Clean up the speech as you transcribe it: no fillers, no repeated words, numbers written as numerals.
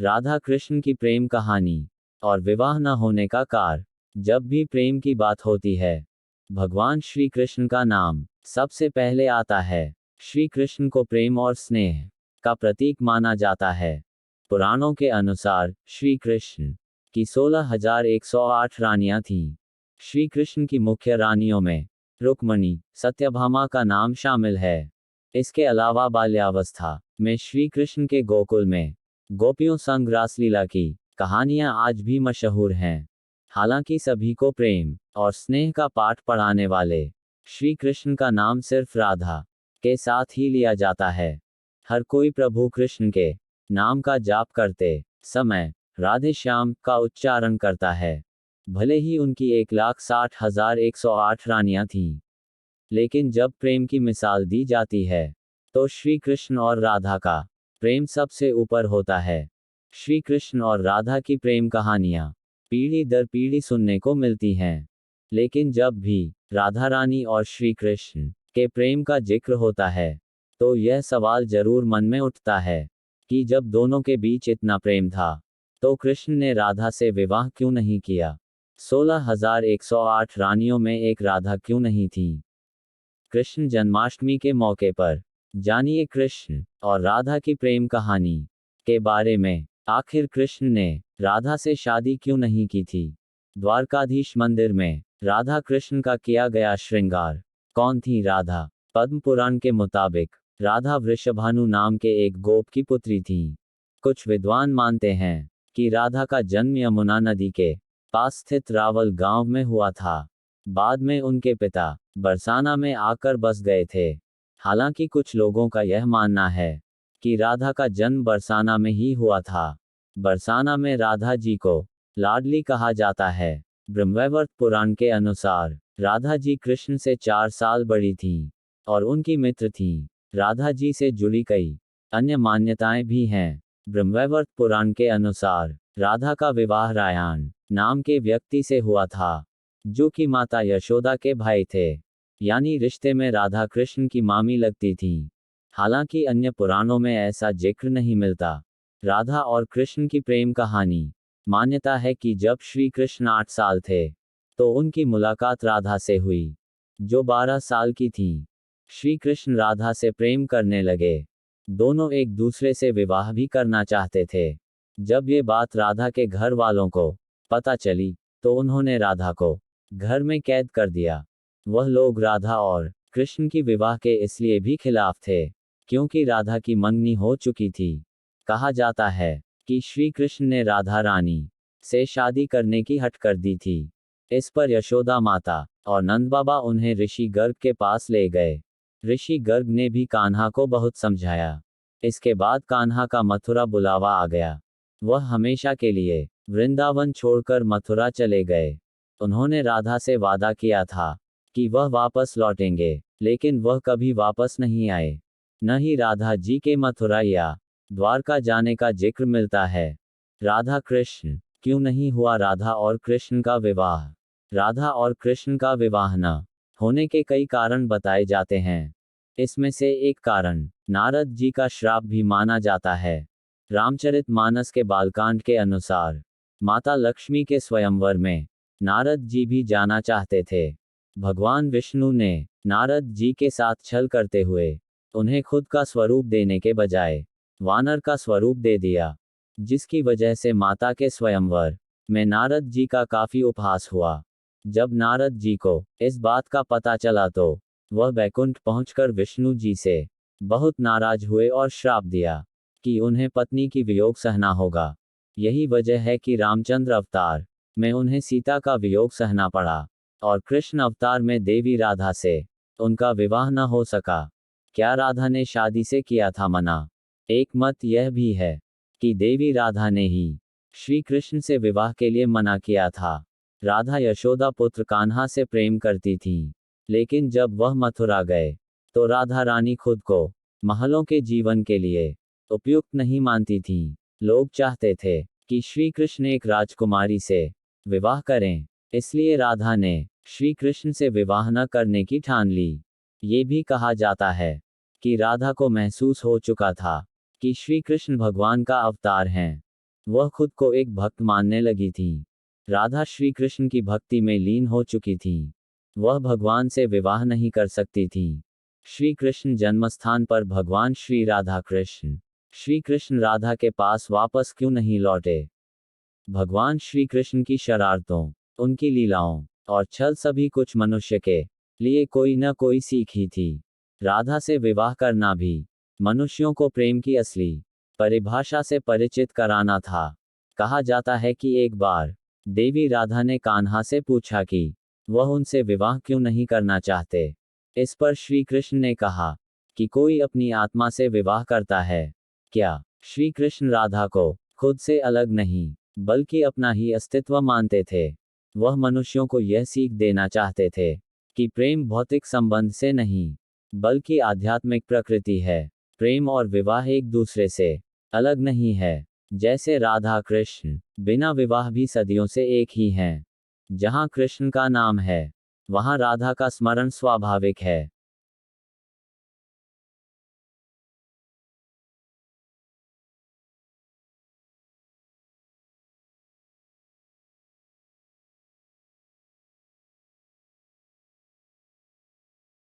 राधा कृष्ण की प्रेम कहानी और विवाह न होने का कार। जब भी प्रेम की बात होती है, भगवान श्री कृष्ण का नाम सबसे पहले आता है। श्री कृष्ण को प्रेम और स्नेह का प्रतीक माना जाता है। पुराणों के अनुसार श्री कृष्ण की 16,108 रानियां थीं। श्री कृष्ण की मुख्य रानियों में रुक्मणी, सत्यभामा का नाम शामिल है। इसके अलावा बाल्यावस्था में श्री कृष्ण के गोकुल में गोपियों संग रासलीला की कहानियां आज भी मशहूर हैं। हालांकि सभी को प्रेम और स्नेह का पाठ पढ़ाने वाले श्री कृष्ण का नाम सिर्फ राधा के साथ ही लिया जाता है। हर कोई प्रभु कृष्ण के नाम का जाप करते समय राधे श्याम का उच्चारण करता है। भले ही उनकी 1,60,108 रानियां थीं, लेकिन जब प्रेम की मिसाल दी जाती है तो श्री कृष्ण और राधा का प्रेम सबसे ऊपर होता है। श्री कृष्ण और राधा की प्रेम कहानियां पीढ़ी दर पीढ़ी सुनने को मिलती हैं, लेकिन जब भी राधा रानी और श्री कृष्ण के प्रेम का जिक्र होता है तो यह सवाल जरूर मन में उठता है कि जब दोनों के बीच इतना प्रेम था तो कृष्ण ने राधा से विवाह क्यों नहीं किया। 16,108 रानियों में एक राधा क्यों नहीं थी। कृष्ण जन्माष्टमी के मौके पर जानिए कृष्ण और राधा की प्रेम कहानी के बारे में। आखिर कृष्ण ने राधा से शादी क्यों नहीं की थी। द्वारकाधीश मंदिर में राधा कृष्ण का किया गया श्रृंगार। कौन थी राधा। पद्म पुराण के मुताबिक राधा वृषभानु नाम के एक गोप की पुत्री थी। कुछ विद्वान मानते हैं कि राधा का जन्म यमुना नदी के पास स्थित रावल गांव में हुआ था। बाद में उनके पिता बरसाना में आकर बस गए थे। हालांकि कुछ लोगों का यह मानना है कि राधा का जन्म बरसाना में ही हुआ था। बरसाना में राधा जी को लाडली कहा जाता है। ब्रह्मवैवर्त पुराण के अनुसार राधा जी कृष्ण से 4 साल बड़ी थीं और उनकी मित्र थीं। राधा जी से जुड़ी कई अन्य मान्यताएं भी हैं। ब्रह्मवैवर्त पुराण के अनुसार राधा का विवाह रायण नाम के व्यक्ति से हुआ था, जो कि माता यशोदा के भाई थे, यानी रिश्ते में राधा कृष्ण की मामी लगती थीं। हालांकि अन्य पुराणों में ऐसा जिक्र नहीं मिलता। राधा और कृष्ण की प्रेम कहानी। मान्यता है कि जब श्री कृष्ण 8 साल थे तो उनकी मुलाकात राधा से हुई, जो 12 साल की थीं। श्री कृष्ण राधा से प्रेम करने लगे। दोनों एक दूसरे से विवाह भी करना चाहते थे। जब ये बात राधा के घर वालों को पता चली तो उन्होंने राधा को घर में कैद कर दिया। वह लोग राधा और कृष्ण की विवाह के इसलिए भी खिलाफ थे क्योंकि राधा की मंगनी हो चुकी थी। कहा जाता है कि श्री कृष्ण ने राधा रानी से शादी करने की हट कर दी थी। इस पर यशोदा माता और नंद बाबा उन्हें ऋषि गर्ग के पास ले गए। ऋषि गर्ग ने भी कान्हा को बहुत समझाया। इसके बाद कान्हा का मथुरा बुलावा आ गया। वह हमेशा के लिए वृंदावन छोड़कर मथुरा चले गए। उन्होंने राधा से वादा किया था कि वह वापस लौटेंगे, लेकिन वह कभी वापस नहीं आए। न ही राधा जी के मथुरा या द्वारका जाने का जिक्र मिलता है। राधा कृष्ण क्यों नहीं हुआ राधा और कृष्ण का विवाह। राधा और कृष्ण का विवाह न होने के कई कारण बताए जाते हैं। इसमें से एक कारण नारद जी का श्राप भी माना जाता है। रामचरितमानस के बालकांड के अनुसार माता लक्ष्मी के स्वयंवर में नारद जी भी जाना चाहते थे। भगवान विष्णु ने नारद जी के साथ छल करते हुए उन्हें खुद का स्वरूप देने के बजाय वानर का स्वरूप दे दिया, जिसकी वजह से माता के स्वयंवर में नारद जी का काफी उपहास हुआ। जब नारद जी को इस बात का पता चला तो वह बैकुंठ पहुंचकर विष्णु जी से बहुत नाराज हुए और श्राप दिया कि उन्हें पत्नी की वियोग सहना होगा। यही वजह है कि रामचंद्र अवतार में उन्हें सीता का वियोग सहना पड़ा और कृष्ण अवतार में देवी राधा से उनका विवाह न हो सका। क्या राधा ने शादी से किया था मना। एक मत यह भी है कि देवी राधा ने ही श्री कृष्ण से विवाह के लिए मना किया था। राधा यशोदा पुत्र कान्हा से प्रेम करती थी, लेकिन जब वह मथुरा गए तो राधा रानी खुद को महलों के जीवन के लिए उपयुक्त नहीं मानती थीं। लोग चाहते थे कि श्री कृष्ण एक राजकुमारी से विवाह करें, इसलिए राधा ने श्री कृष्ण से विवाह न करने की ठान ली। ये भी कहा जाता है कि राधा को महसूस हो चुका था कि श्री कृष्ण भगवान का अवतार हैं। वह खुद को एक भक्त मानने लगी थी। राधा श्री कृष्ण की भक्ति में लीन हो चुकी थी। वह भगवान से विवाह नहीं कर सकती थी। श्री कृष्ण जन्मस्थान पर भगवान श्री राधा कृष्ण श्री कृष्ण राधा के पास वापस क्यों नहीं लौटे? भगवान श्री कृष्ण की शरारतों, उनकी लीलाओं और छल सभी कुछ मनुष्य के लिए कोई न कोई सीख ही थी। राधा से विवाह करना भी मनुष्यों को प्रेम की असली परिभाषा से परिचित कराना था। कहा जाता है कि एक बार देवी राधा ने कान्हा से पूछा कि वह उनसे विवाह क्यों नहीं करना चाहते। इस पर श्री कृष्ण ने कहा कि कोई अपनी आत्मा से विवाह करता है क्या? श्री कृष्ण राधा को खुद से अलग नहीं बल्कि अपना ही अस्तित्व मानते थे। वह मनुष्यों को यह सीख देना चाहते थे कि प्रेम भौतिक संबंध से नहीं बल्कि आध्यात्मिक प्रकृति है। प्रेम और विवाह एक दूसरे से अलग नहीं है। जैसे राधा कृष्ण बिना विवाह भी सदियों से एक ही हैं। जहां कृष्ण का नाम है वहां राधा का स्मरण स्वाभाविक है।